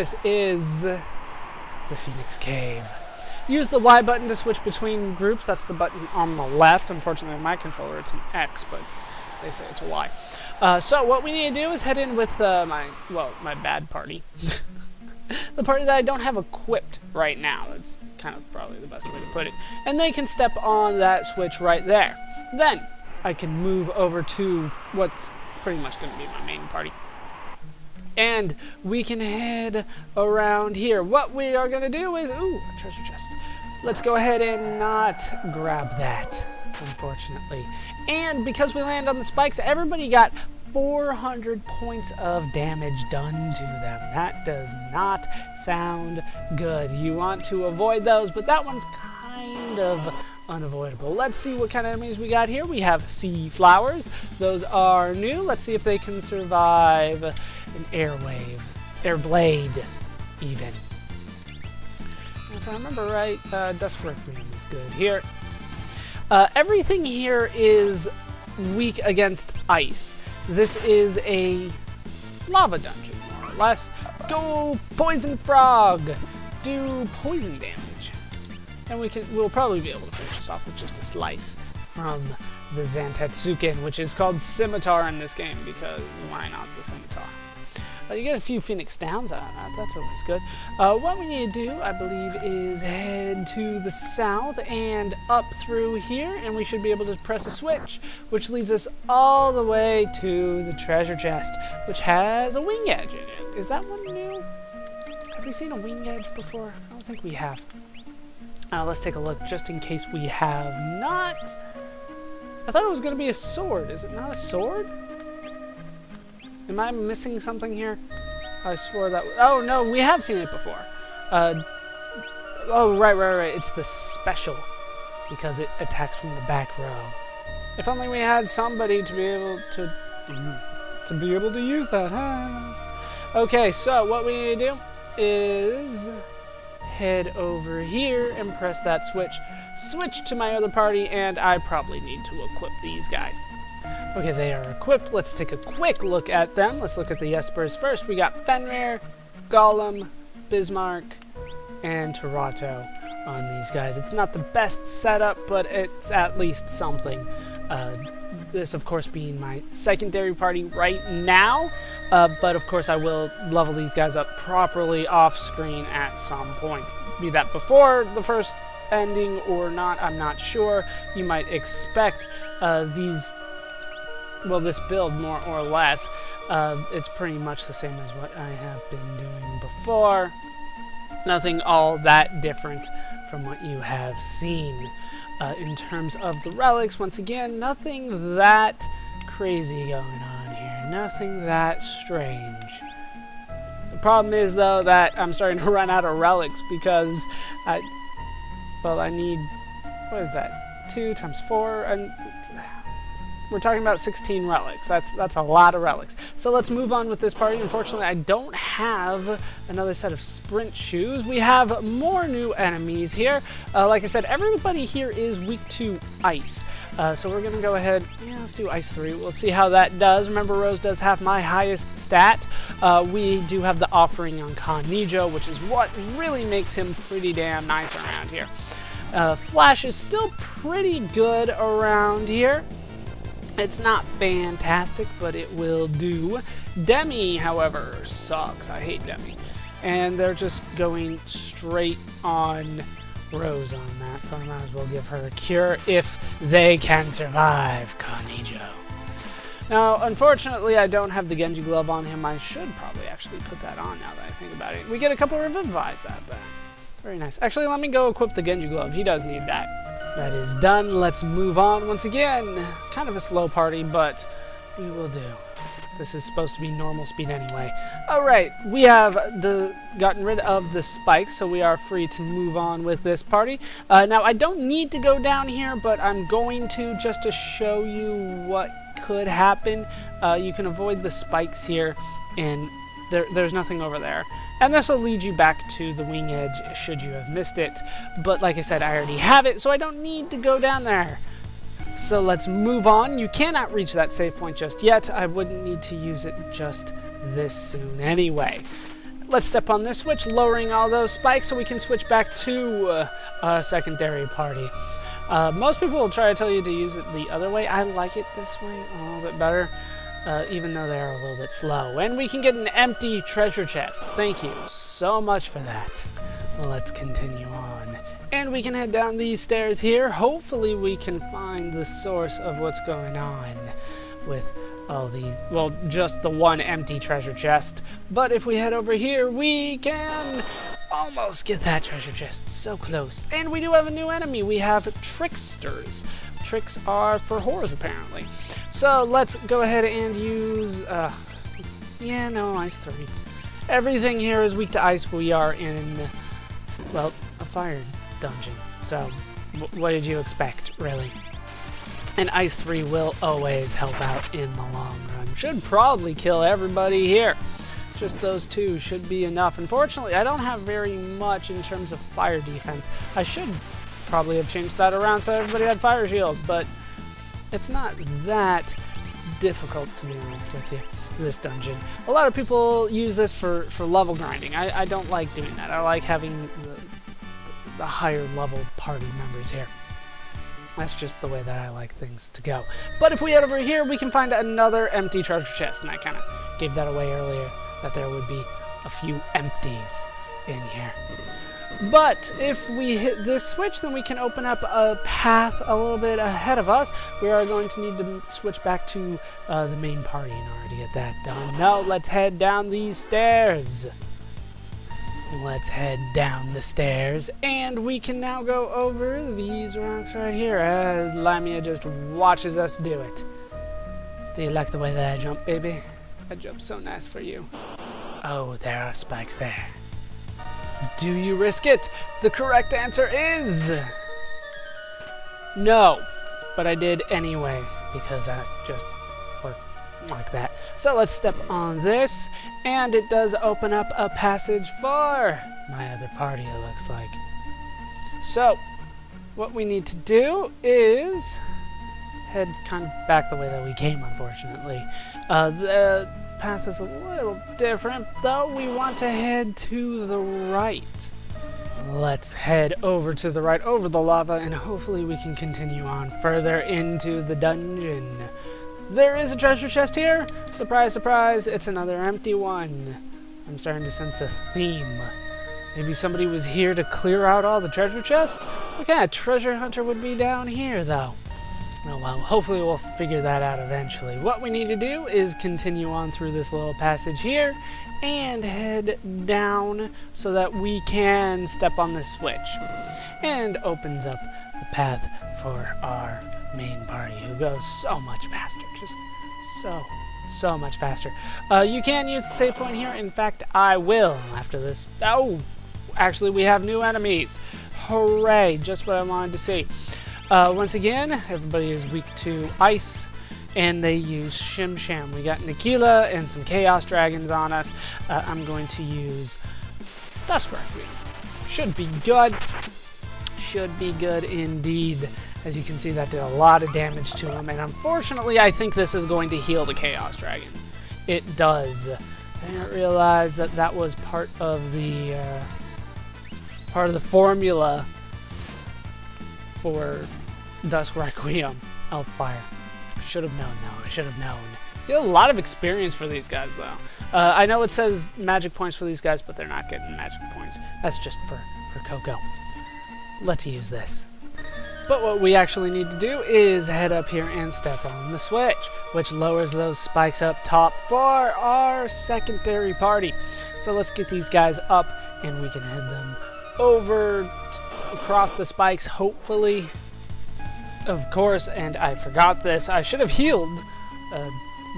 this is the Phoenix Cave. Use the Y button to switch between groups. That's the button on the left. Unfortunately, on my controller, it's an X, but they say it's a Y. So what we need to do is head in with my bad party. The party that I don't have equipped right now. That's kind of probably the best way to put it. And they can step on that switch right there. Then I can move over to what's pretty much going to be my main party. And we can head around here. What we are going to do is... Ooh, a treasure chest. Let's go ahead and not grab that, unfortunately. And because we land on the spikes, everybody got 400 points of damage done to them. That does not sound good. You want to avoid those, but that one's kind of unavoidable. Let's see what kind of enemies we got here. We have sea flowers. Those are new. Let's see if they can survive an air blade, even. And if I remember right, Dusk Requiem is good here. Everything here is weak against ice. This is a lava dungeon, more or less. Go, poison frog! Do poison damage. And we'll probably be able to finish this off with just a slice from the Zantetsuken, which is called Scimitar in this game, because why not the Scimitar? You get a few Phoenix Downs out of that. That's always good. What we need to do, I believe, is head to the south and up through here, and we should be able to press a switch, which leads us all the way to the treasure chest, which has a wing edge in it. Is that one new? Have we seen a wing edge before? I don't think we have. Let's take a look, just in case we have not. I thought it was going to be a sword. Is it not a sword? Am I missing something here? I swore that... Oh, no, we have seen it before. Oh, right. It's the special, because it attacks from the back row. If only we had somebody to be able to use that. Huh? Okay, so what we need to do is head over here and press that switch. Switch to my other party, and I probably need to equip these guys. Okay, they are equipped. Let's take a quick look at them. Let's look at the Espers first. We got Fenrir, Gollum, Bismarck, and Toronto on these guys. It's not the best setup, but it's at least something. This, of course, being my secondary party right now, but of course I will level these guys up properly off screen at some point. Be that before the first ending or not, I'm not sure. You might expect this build more or less. It's pretty much the same as what I have been doing before. Nothing all that different from what you have seen. In terms of the relics, once again, nothing that crazy going on here. Nothing that strange. The problem is, though, that I'm starting to run out of relics because I need, what is that? 2 times 4, and we're talking about 16 relics. That's a lot of relics. So let's move on with this party. Unfortunately, I don't have another set of sprint shoes. We have more new enemies here. Like I said, everybody here is weak to ice. So we're going to go ahead. Yeah, let's do ice 3. We'll see how that does. Remember, Rose does have my highest stat. We do have the offering on Kanijo, which is what really makes him pretty damn nice around here. Flash is still pretty good around here. It's not fantastic, but it will do. Demi, however, sucks. I hate Demi. And they're just going straight on Rose on that, so I might as well give her a cure if they can survive Kanijo. Now, unfortunately, I don't have the Genji glove on him. I should probably actually put that on now that I think about it. We get a couple of revives out of that. Very nice. Actually, let me go equip the Genji glove. He does need that. That is done. Let's move on once again. Kind of a slow party, but we will do. This is supposed to be normal speed anyway. Alright, we have gotten rid of the spikes, so we are free to move on with this party. Now, I don't need to go down here, but I'm going to just to show you what could happen. You can avoid the spikes here, and there's nothing over there. And this will lead you back to the wing edge should you have missed it. But like I said, I already have it, so I don't need to go down there. So let's move on. You cannot reach that save point just yet. I wouldn't need to use it just this soon anyway. let's step on this switch, lowering all those spikes so we can switch back to a secondary party. Most people will try to tell you to use it the other way. I like it this way a little bit better, even though they are a little bit slow. And we can get an empty treasure chest. Thank you so much for that. Let's continue on. And we can head down these stairs here. Hopefully we can find the source of what's going on with all these, well, just the one empty treasure chest. But if we head over here, we can almost get that treasure chest. So close. And we do have a new enemy. We have tricksters. Tricks are for whores, apparently. So let's go ahead and use, ice 3. Everything here is weak to ice. We are in, well, a fire dungeon. So what did you expect, really? And ice 3 will always help out in the long run. Should probably kill everybody here. Just those two should be enough. Unfortunately, I don't have very much in terms of fire defense. I should probably have changed that around so everybody had fire shields, but it's not that difficult, to be honest with you, this dungeon. A lot of people use this for level grinding. I don't like doing that. I like having the higher level party members here. That's just the way that I like things to go. But if we head over here, we can find another empty treasure chest, and I kind of gave that away earlier, that there would be a few empties in here. But if we hit this switch, then we can open up a path a little bit ahead of us. We are going to need to switch back to the main party in order to get that done. Now let's head down these stairs. Let's head down the stairs, and we can now go over these rocks right here as Lamia just watches us do it. Do you like the way that I jump, baby? I jump so nice for you. Oh, there are spikes there. Do you risk it? The correct answer is no, but I did anyway because I just work like that. So let's step on this, and it does open up a passage for my other party, it looks like. So what we need to do is head kind of back the way that we came, unfortunately. The path is a little different, though. We want to head to the right. Let's head over to the right, over the lava, and hopefully we can continue on further into the dungeon. There is a treasure chest here. Surprise, surprise, it's another empty one. I'm starting to sense a theme. Maybe somebody was here to clear out all the treasure chests? What kind of treasure hunter would be down here, though? Oh well, hopefully we'll figure that out eventually. What we need to do is continue on through this little passage here and head down so that we can step on this switch. And opens up the path for our main party, who goes so much faster. Just so much faster. You can use the save point here. In fact, I will after this. Oh, actually we have new enemies. Hooray, just what I wanted to see. Once again, everybody is weak to ice, and they use Shim Sham. We got Nikila and some Chaos Dragons on us. I'm going to use Dusk Requiem. Should be good. Should be good indeed. As you can see, that did a lot of damage to him, and unfortunately, I think this is going to heal the Chaos Dragon. It does. I didn't realize that that was part of the formula for Dusk Requiem, Elfire. Should have known, though. I should have known. You get a lot of experience for these guys, though. I know it says magic points for these guys, but they're not getting magic points. That's just for Coco. Let's use this. But what we actually need to do is head up here and step on the switch, which lowers those spikes up top for our secondary party. So let's get these guys up, and we can head them over across the spikes, hopefully. Of course, and I forgot this, I should have healed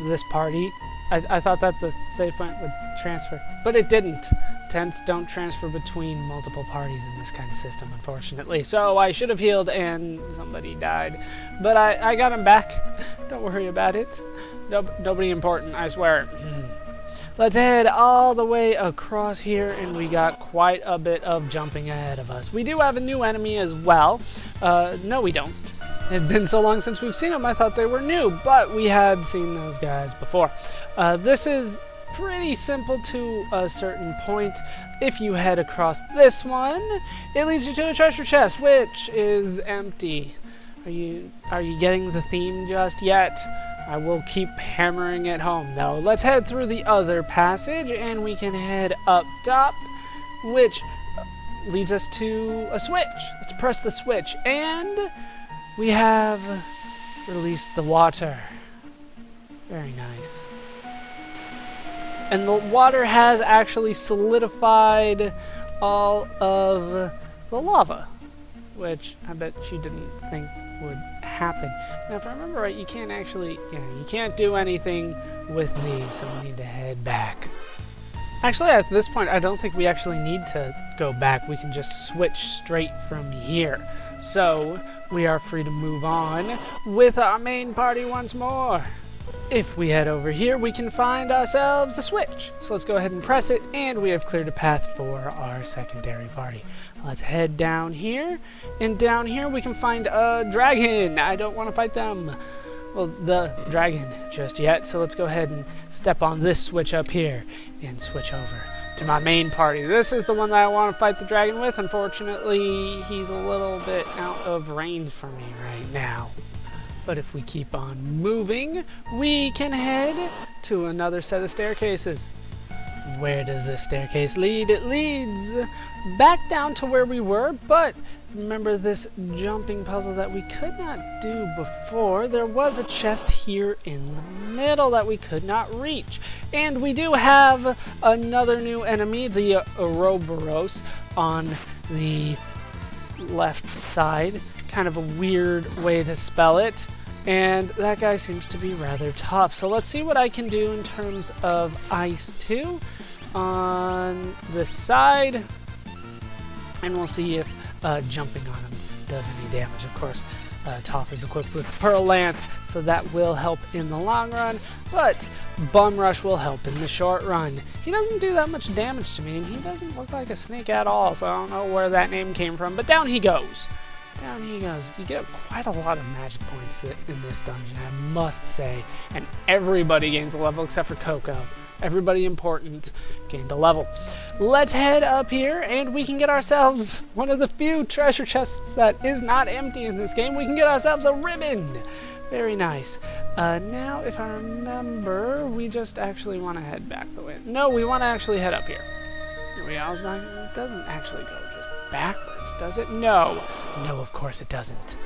this party. I thought that the save point would transfer, but it didn't. Tents don't transfer between multiple parties in this kind of system, unfortunately. So I should have healed and somebody died. But I got him back. Don't worry about it. Nobody important, I swear. Let's head all the way across here, and we got quite a bit of jumping ahead of us. We do have a new enemy as well. No, we don't. It had been so long since we've seen them, I thought they were new, but we had seen those guys before. This is pretty simple to a certain point. If you head across this one, it leads you to a treasure chest, which is empty. Are you getting the theme just yet? I will keep hammering it home, though. Let's head through the other passage, and we can head up top, which leads us to a switch. Let's press the switch, and we have released the water. Very nice. And the water has actually solidified all of the lava, which I bet she didn't think would happen. Now, if I remember right, you can't do anything with these, so we need to head back. Actually, at this point, I don't think we actually need to go back. We can just switch straight from here. So, we are free to move on with our main party once more. If we head over here, we can find ourselves a switch. So let's go ahead and press it, and we have cleared a path for our secondary party. Let's head down here, and down here we can find a dragon. I don't want to fight them. Well, the dragon just yet, so let's go ahead and step on this switch up here and switch over to my main party. This is the one that I want to fight the dragon with. Unfortunately, he's a little bit out of range for me right now. But if we keep on moving, we can head to another set of staircases. Where does this staircase lead? It leads back down to where we were, but remember this jumping puzzle that we could not do before? There was a chest here in the middle that we could not reach. And we do have another new enemy, the Ouroboros, on the left side. Kind of a weird way to spell it. And that guy seems to be rather tough. So let's see what I can do in terms of Ice 2 on this side. And we'll see if jumping on him does any damage. Of course, Toph is equipped with Pearl Lance, so that will help in the long run. But Bum Rush will help in the short run. He doesn't do that much damage to me, and he doesn't look like a snake at all. So I don't know where that name came from. But down he goes. Down he goes. You get quite a lot of magic points in this dungeon, I must say. And everybody gains a level except for Coco. Everybody important gained a level. Let's head up here, and we can get ourselves one of the few treasure chests that is not empty in this game. We can get ourselves a ribbon. Very nice. Now, if I remember, we just actually want to head back the way. No, we want to actually head up here. Here we go. It doesn't actually go just backwards, does it? No. No, of course it doesn't.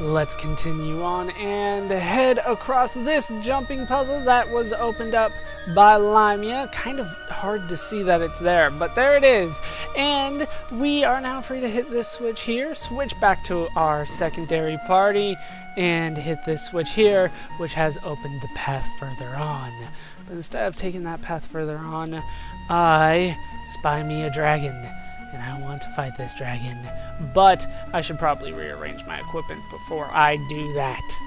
Let's continue on and head across this jumping puzzle that was opened up by Limia. Kind of hard to see that it's there, but there it is. And we are now free to hit this switch here, switch back to our secondary party, and hit this switch here, which has opened the path further on. But instead of taking that path further on, I spy me a dragon. And I want to fight this dragon, but I should probably rearrange my equipment before I do that.